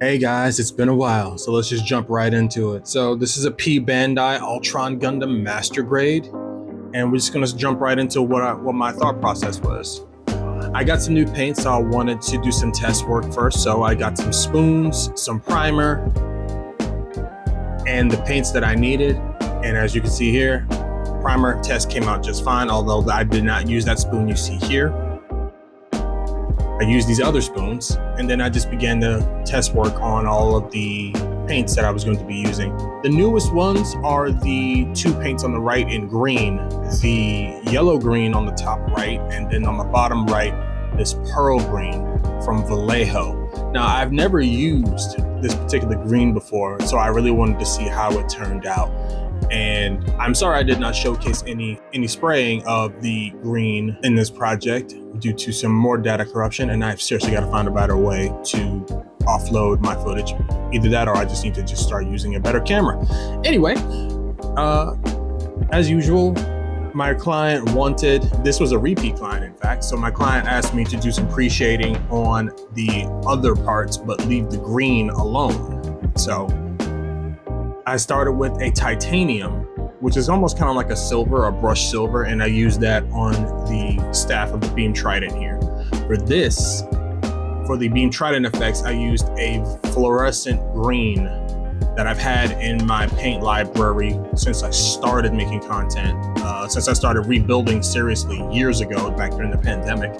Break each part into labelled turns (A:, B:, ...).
A: Hey guys, it's been a while, so let's just jump right into it. So this is a P Bandai Altron Gundam Master Grade, and we're just gonna jump right into what my thought process was. I got some new paint, so I wanted to do some test work first. So I got some spoons, some primer, and the paints that I needed. And as you can see here, primer test came out just fine, although I did not use that spoon you see here. I used these other spoons, and then I just began to test work on all of the paints that I was going to be using. The newest ones are the two paints on the right in green, the yellow green on the top right, and then on the bottom right, this pearl green from Vallejo. Now, I've never used this particular green before, so I really wanted to see how it turned out. And I'm sorry I did not showcase any spraying of the green in this project due to some more data corruption, and I've seriously got to find a better way to offload my footage. Either that or I just need to just start using a better camera. Anyway, as usual, my client wanted, this was a repeat client in fact, so my client asked me to do some pre-shading on the other parts but leave the green alone. So I started with a titanium, which is almost kind of like a silver, a brushed silver, and I used that on the staff of the Beam Trident here. For the Beam Trident effects, I used a fluorescent green that I've had in my paint library since I started making content, since I started rebuilding seriously years ago, back during the pandemic.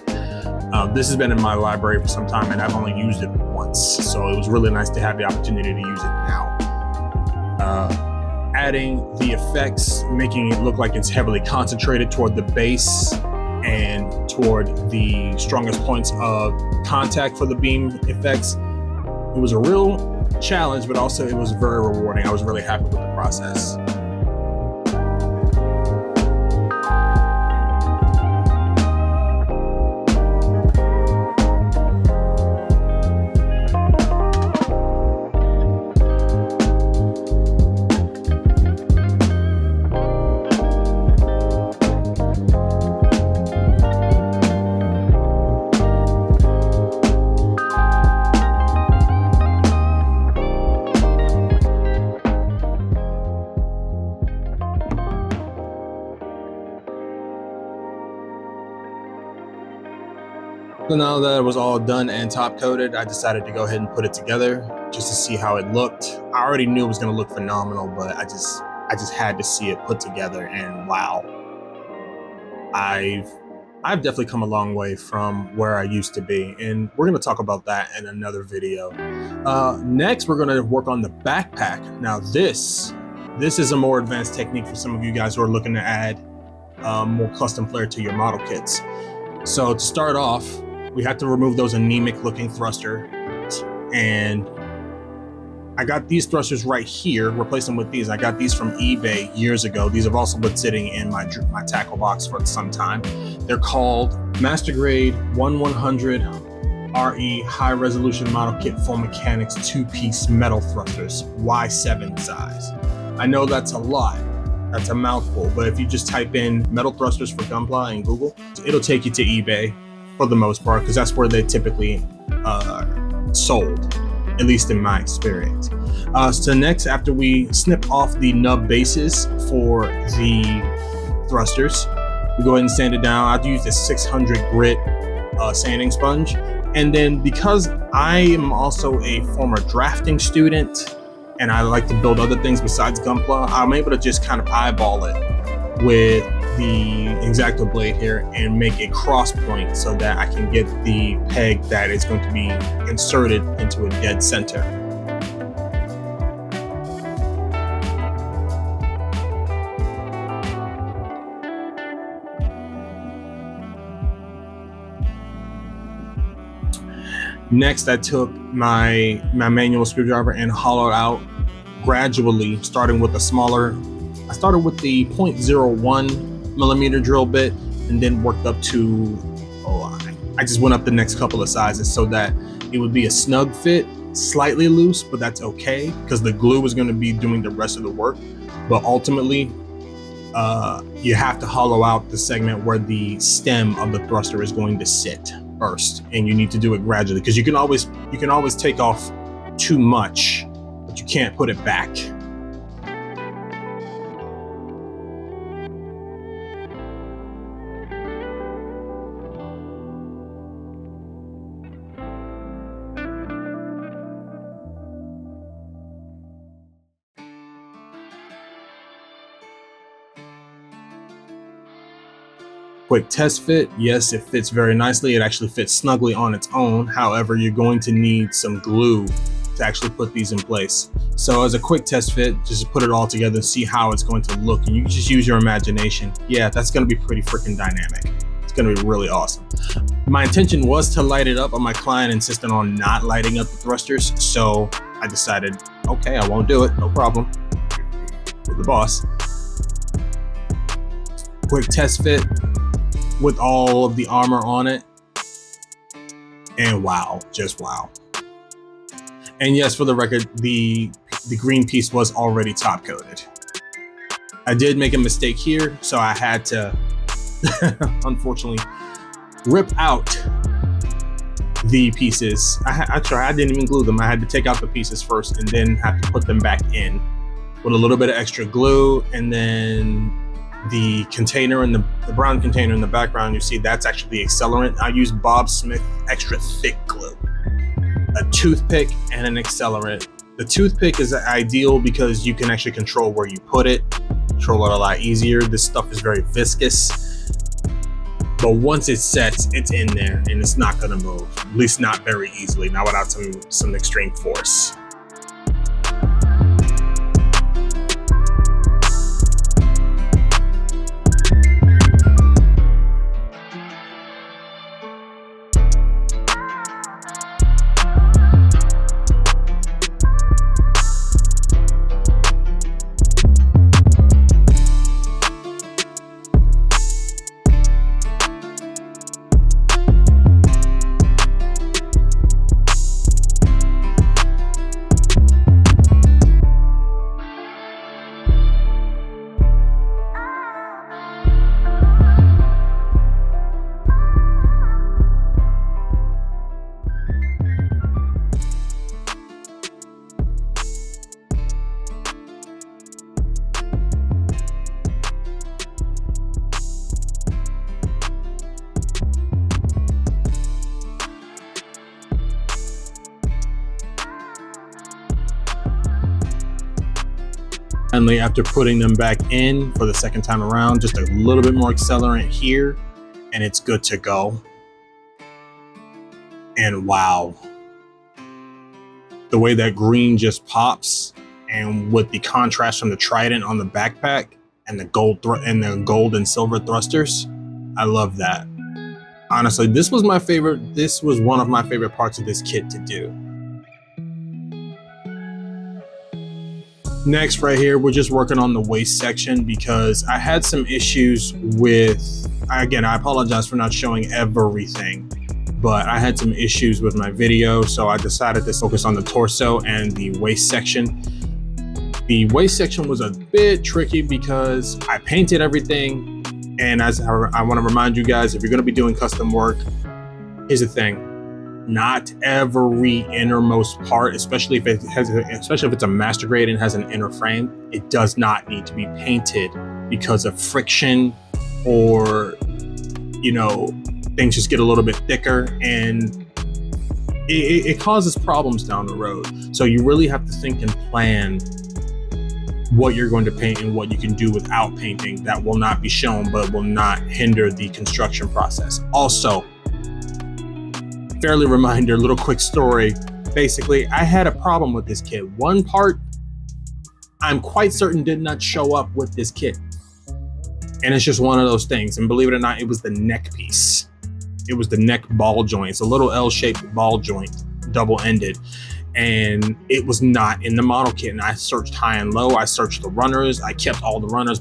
A: This has been in my library for some time, and I've only used it once, so it was really nice to have the opportunity to use it now. Adding the effects, making it look like it's heavily concentrated toward the base and toward the strongest points of contact for the beam effects. It was a real challenge, but also it was very rewarding. I was really happy with the process. So now that it was all done and top coated, I decided to go ahead and put it together just to see how it looked. I already knew it was going to look phenomenal, but I just had to see it put together, and wow. I've definitely come a long way from where I used to be, and we're going to talk about that in another video. Next, we're going to work on the backpack. Now this is a more advanced technique for some of you guys who are looking to add more custom flair to your model kits. So to start off, we had to remove those anemic looking thrusters, and I got these thrusters right here, replace them with these. I got these from eBay years ago. These have also been sitting in my tackle box for some time. They're called Master Grade 1100 RE High Resolution Model Kit Full Mechanics 2-piece metal thrusters, Y7 size. I know that's a lot. That's a mouthful, but if you just type in metal thrusters for Gunpla in Google, it'll take you to eBay for the most part, because that's where they typically sold, at least in my experience. So next, after we snip off the nub bases for the thrusters, we go ahead and sand it down. I've used a 600 grit sanding sponge. And then because I am also a former drafting student, and I like to build other things besides Gunpla, I'm able to just kind of eyeball it with the X-Acto blade here and make a cross point so that I can get the peg that is going to be inserted into a dead center. Next, I took my manual screwdriver and hollowed out gradually, starting with a smaller. I started with the 0.01 millimeter drill bit, and then worked up to, I just went up the next couple of sizes so that it would be a snug fit, slightly loose, but that's okay because the glue is going to be doing the rest of the work. But ultimately, you have to hollow out the segment where the stem of the thruster is going to sit first, and you need to do it gradually because you can always take off too much, but you can't put it back. Quick test fit, yes, it fits very nicely. It actually fits snugly on its own. However, you're going to need some glue to actually put these in place. So as a quick test fit, just put it all together and see how it's going to look. And you can just use your imagination. Yeah, that's gonna be pretty freaking dynamic. It's gonna be really awesome. My intention was to light it up, but my client insisted on not lighting up the thrusters. So I decided, okay, I won't do it, no problem. With the boss. Quick test fit with all of the armor on it, and wow, just wow. And yes, for the record, the green piece was already top coated. I did make a mistake here, so I had to unfortunately rip out the pieces. I didn't even glue them. I had to take out the pieces first and then have to put them back in with a little bit of extra glue. And then the container and the brown container in the background, you see that's actually the accelerant. I used Bob Smith extra thick glue, a toothpick and an accelerant. The toothpick is ideal because you can actually control where you put it, control it a lot easier. This stuff is very viscous, but once it sets, it's in there and it's not gonna move, at least not very easily, not without some extreme force. Finally, after putting them back in for the second time around, just a little bit more accelerant here and it's good to go. And wow, the way that green just pops, and with the contrast from the Trident on the backpack and the gold and silver thrusters, I love that. Honestly, this was my favorite. This was one of my favorite parts of this kit to do. Next, right here, we're just working on the waist section because I had some issues with, again, I apologize for not showing everything, but I had some issues with my video, so I decided to focus on the torso and the waist section. The waist section was a bit tricky because I painted everything, and as I want to remind you guys, if you're going to be doing custom work, here's the thing. Not every innermost part, especially if it's a master grade and has an inner frame, it does not need to be painted because of friction, or things just get a little bit thicker and it causes problems down the road. So you really have to think and plan what you're going to paint and what you can do without painting that will not be shown but will not hinder the construction process. Also, fairly reminder, little quick story. Basically, I had a problem with this kit. One part, I'm quite certain did not show up with this kit. And it's just one of those things. And believe it or not, it was the neck piece. It was the neck ball joint. It's a little L-shaped ball joint, double-ended. And it was not in the model kit. And I searched high and low. I searched the runners. I kept all the runners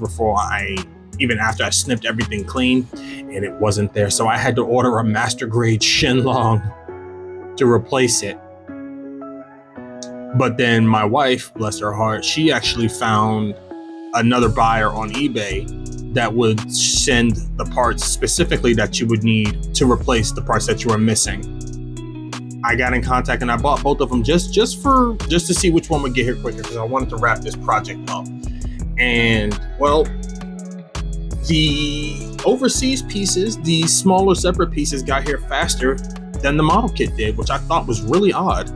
A: even after I snipped everything clean, and it wasn't there. So I had to order a master grade Shenlong to replace it. But then my wife, bless her heart, she actually found another buyer on eBay that would send the parts specifically that you would need to replace the parts that you were missing. I got in contact and I bought both of them just to see which one would get here quicker, because I wanted to wrap this project up. And well, the overseas pieces, the smaller separate pieces, got here faster than the model kit did, which I thought was really odd,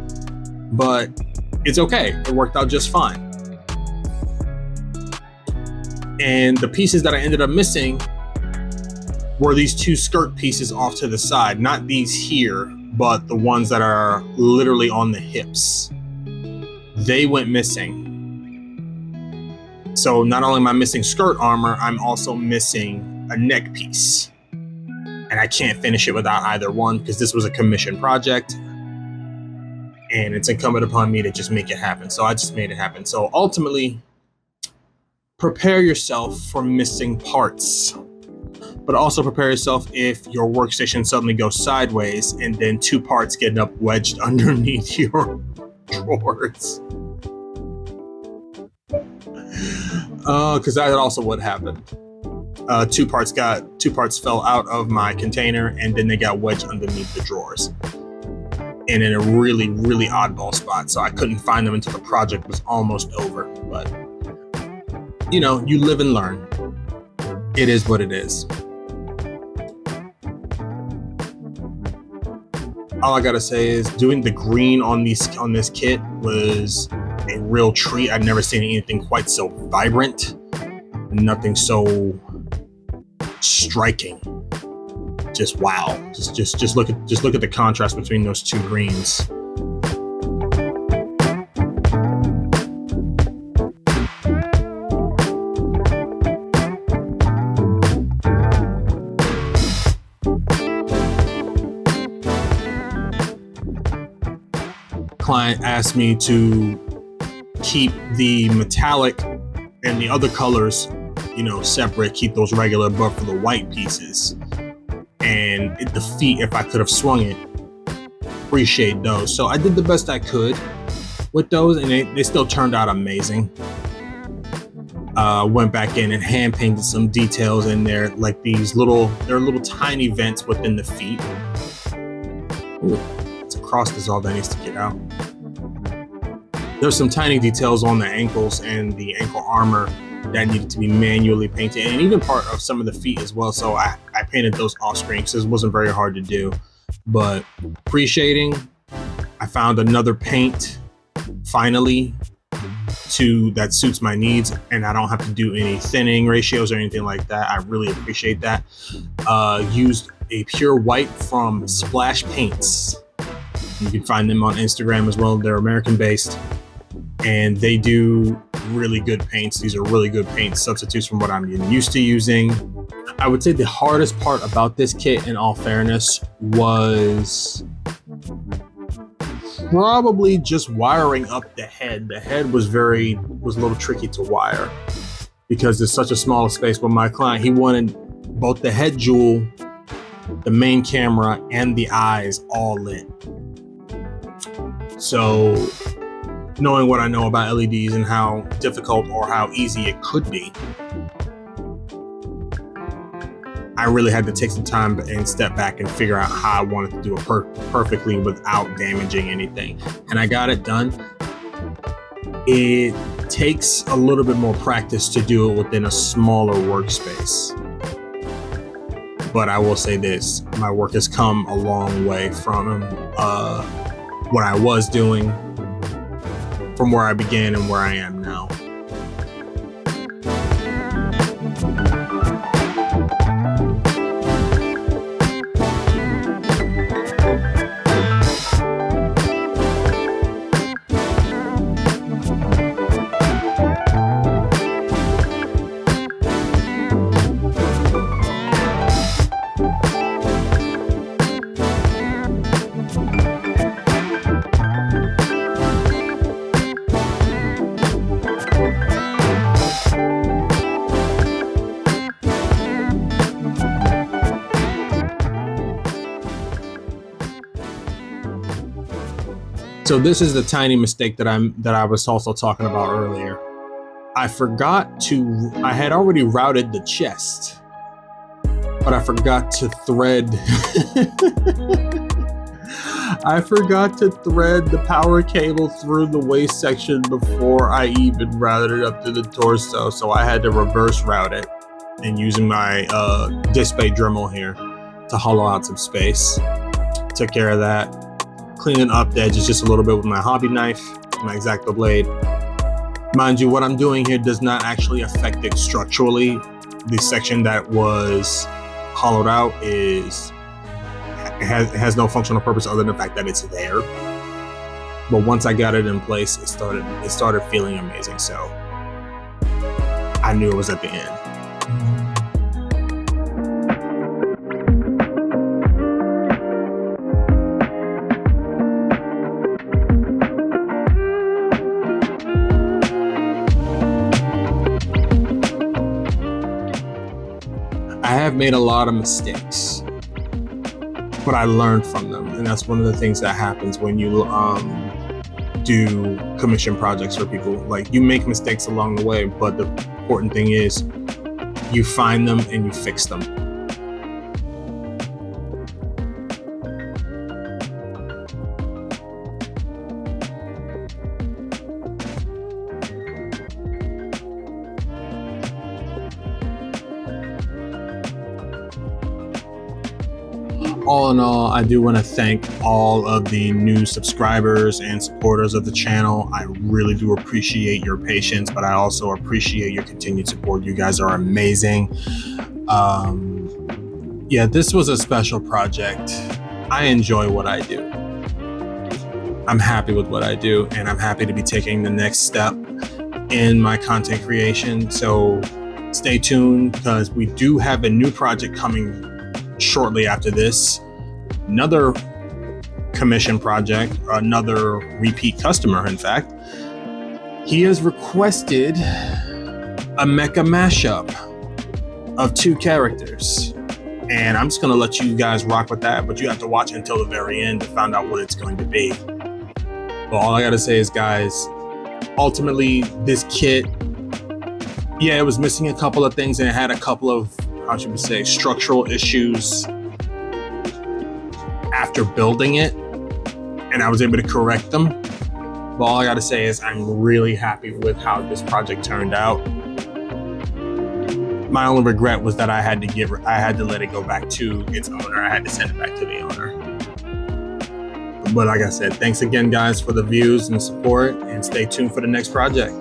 A: but it's okay. It worked out just fine. And the pieces that I ended up missing were these two skirt pieces off to the side, not these here, but the ones that are literally on the hips. They went missing. So not only am I missing skirt armor, I'm also missing a neck piece. And I can't finish it without either one, because this was a commission project. And it's incumbent upon me to just make it happen. So I just made it happen. So ultimately, prepare yourself for missing parts. But also prepare yourself if your workstation suddenly goes sideways and then two parts get up wedged underneath your drawers. Because that also would happen. Two parts fell out of my container and then they got wedged underneath the drawers. And in a really, really oddball spot. So I couldn't find them until the project was almost over. But, you know, you live and learn. It is what it is. All I gotta say is doing the green on this kit was a real treat. I've never seen anything quite so vibrant, nothing so striking. Just wow. Just look at the contrast between those two greens. Client asked me to keep the metallic and the other colors, you know, separate, keep those regular, but for the white pieces and the feet, if I could have swung it, appreciate those. So I did the best I could with those, and they still turned out amazing. Went back in and hand painted some details in there, like there are little tiny vents within the feet. Ooh. Cross is all that needs to get out. There's some tiny details on the ankles and the ankle armor that needed to be manually painted, and even part of some of the feet as well. So I painted those off screen because it wasn't very hard to do. But appreciating, I found another paint finally that suits my needs, and I don't have to do any thinning ratios or anything like that. I really appreciate that. Used a pure white from Splash Paints. You can find them on Instagram as well. They're American based and they do really good paints. These are really good paint substitutes from what I'm getting used to using. I would say the hardest part about this kit, in all fairness, was probably just wiring up the head. The head was a little tricky to wire because there's such a small space. But my client, he wanted both the head jewel, the main camera, and the eyes all lit. So knowing what I know about LEDs and how difficult or how easy it could be, I really had to take some time and step back and figure out how I wanted to do it perfectly without damaging anything. And I got it done. It takes a little bit more practice to do it within a smaller workspace. But I will say this, my work has come a long way from what I was doing, from where I began and where I am now. So this is the tiny mistake that I was also talking about earlier. I had already routed the chest, but I forgot to thread. I forgot to thread the power cable through the waist section before I even routed it up to the torso, so I had to reverse route it and using my disc bay Dremel here to hollow out some space. Took care of that. Cleaning up the edges just a little bit with my hobby knife, my X-Acto blade. Mind you, what I'm doing here does not actually affect it structurally. The section that was hollowed out has no functional purpose other than the fact that it's there. But once I got it in place, it started feeling amazing. So I knew it was at the end. I have made a lot of mistakes, but I learned from them, and that's one of the things that happens when you do commission projects for people. Like, you make mistakes along the way, but the important thing is you find them and you fix them. All in all, I do want to thank all of the new subscribers and supporters of the channel. I really do appreciate your patience, but I also appreciate your continued support. You guys are amazing. Yeah, this was a special project. I enjoy what I do. I'm happy with what I do, and I'm happy to be taking the next step in my content creation. So stay tuned, because we do have a new project coming shortly after this. Another commission project, another repeat customer, in fact. He has requested a mecha mashup of 2 characters. And I'm just gonna let you guys rock with that, but you have to watch until the very end to find out what it's going to be. But all I gotta say is, guys, ultimately this kit, yeah, it was missing a couple of things, and it had a couple of, how should we say, structural issues after building it, and I was able to correct them. But all I gotta say is I'm really happy with how this project turned out. My only regret was that I had to let it go back to its owner. I had to send it back to the owner. But like I said, thanks again, guys, for the views and support, and stay tuned for the next project.